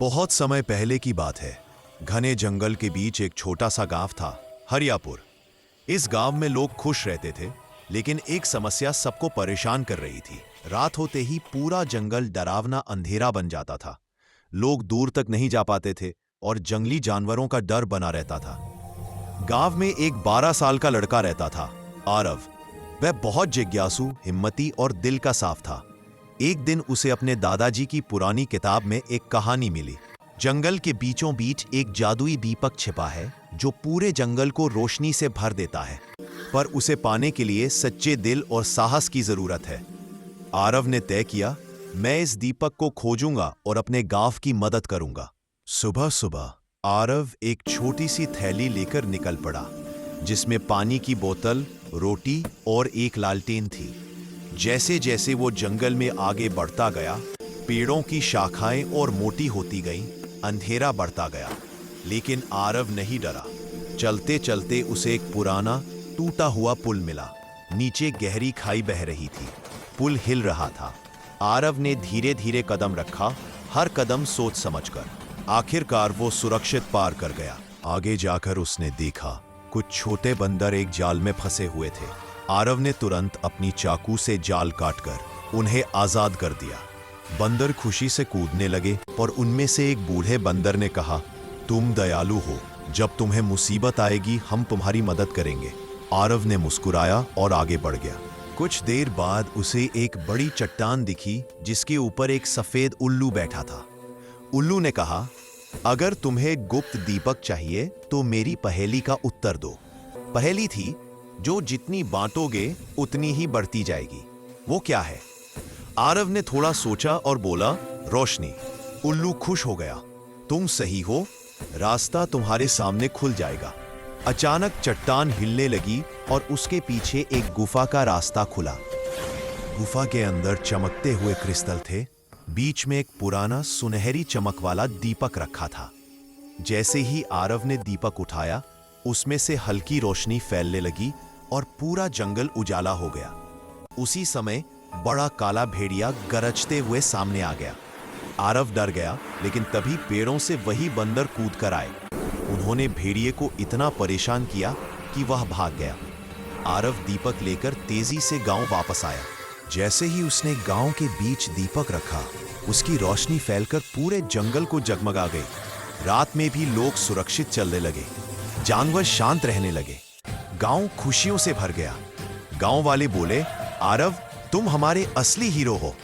बहुत समय पहले की बात है। घने जंगल के बीच एक छोटा सा गांव था, हरियापुर। इस गांव में लोग खुश रहते थे, लेकिन एक समस्या सबको परेशान कर रही थी। रात होते ही पूरा जंगल डरावना अंधेरा बन जाता था। लोग दूर तक नहीं जा पाते थे और जंगली जानवरों का डर बना रहता था। गांव में एक 12 साल का लड़का रहता था, आरव। वह बहुत जिज्ञासु, हिम्मती और दिल का साफ था। एक दिन उसे अपने दादाजी की पुरानी किताब में एक कहानी मिली। जंगल के बीचों बीच एक जादुई दीपक छिपा है जो पूरे जंगल को रोशनी से भर देता है, पर उसे पाने के लिए सच्चे दिल और साहस की जरूरत है। आरव ने तय किया, मैं इस दीपक को खोजूंगा और अपने गांव की मदद करूंगा। सुबह सुबह आरव एक छोटी सी थैली लेकर निकल पड़ा, जिसमें पानी की बोतल, रोटी और एक लालटेन थी। जैसे जैसे वो जंगल में आगे बढ़ता गया, पेड़ों की शाखाएं और मोटी होती गईं, अंधेरा बढ़ता गया, लेकिन आरव नहीं डरा। चलते चलते उसे एक पुराना टूटा हुआ पुल मिला। नीचे गहरी खाई बह रही थी, पुल हिल रहा था। आरव ने धीरे धीरे कदम रखा, हर कदम सोच समझकर। आखिरकार वो सुरक्षित पार कर गया। आगे जाकर उसने देखा, कुछ छोटे बंदर एक जाल में फंसे हुए थे। आरव ने तुरंत अपनी चाकू से जाल काटकर उन्हें आजाद कर दिया। बंदर खुशी से कूदने लगे और उनमें से एक बूढ़े बंदर ने कहा, तुम दयालु हो, जब तुम्हें मुसीबत आएगी हम तुम्हारी मदद करेंगे। आरव ने मुस्कुराया और आगे बढ़ गया। कुछ देर बाद उसे एक बड़ी चट्टान दिखी, जिसके ऊपर एक सफेद उल्लू बैठा था। उल्लू ने कहा, अगर तुम्हें गुप्त दीपक चाहिए तो मेरी पहेली का उत्तर दो। पहेली थी, जो जितनी बांटोगे उतनी ही बढ़ती जाएगी। वो क्या है? आरव ने थोड़ा सोचा और बोला, रोशनी। उल्लू खुश हो गया, तुम सही हो, रास्ता तुम्हारे सामने खुल जाएगा। अचानक चट्टान हिलने लगी और उसके पीछे एक गुफा का रास्ता खुला। गुफा के अंदर चमकते हुए क्रिस्टल थे। बीच में एक पुराना सुनहरी चमक वाला दीपक रखा था। जैसे ही आरव ने दीपक उठाया, उसमें से हल्की रोशनी फैलने लगी और पूरा जंगल उजाला हो गया। उसी समय बड़ा काला भेड़िया गरजते हुए सामने आ गया। आरव डर गया, लेकिन तभी पेड़ों से वही बंदर कूद कर आए। उन्होंने भेड़िए को इतना परेशान किया कि वह भाग गया। आरव दीपक लेकर तेजी से गांव वापस आया। जैसे ही उसने गांव के बीच दीपक रखा, उसकी रोशनी फैलकर पूरे जंगल को जगमगा गई। रात में भी लोग सुरक्षित चलने लगे, जानवर शांत रहने लगे। गांव खुशियों से भर गया। गांव वाले बोले, आरव, तुम हमारे असली हीरो हो।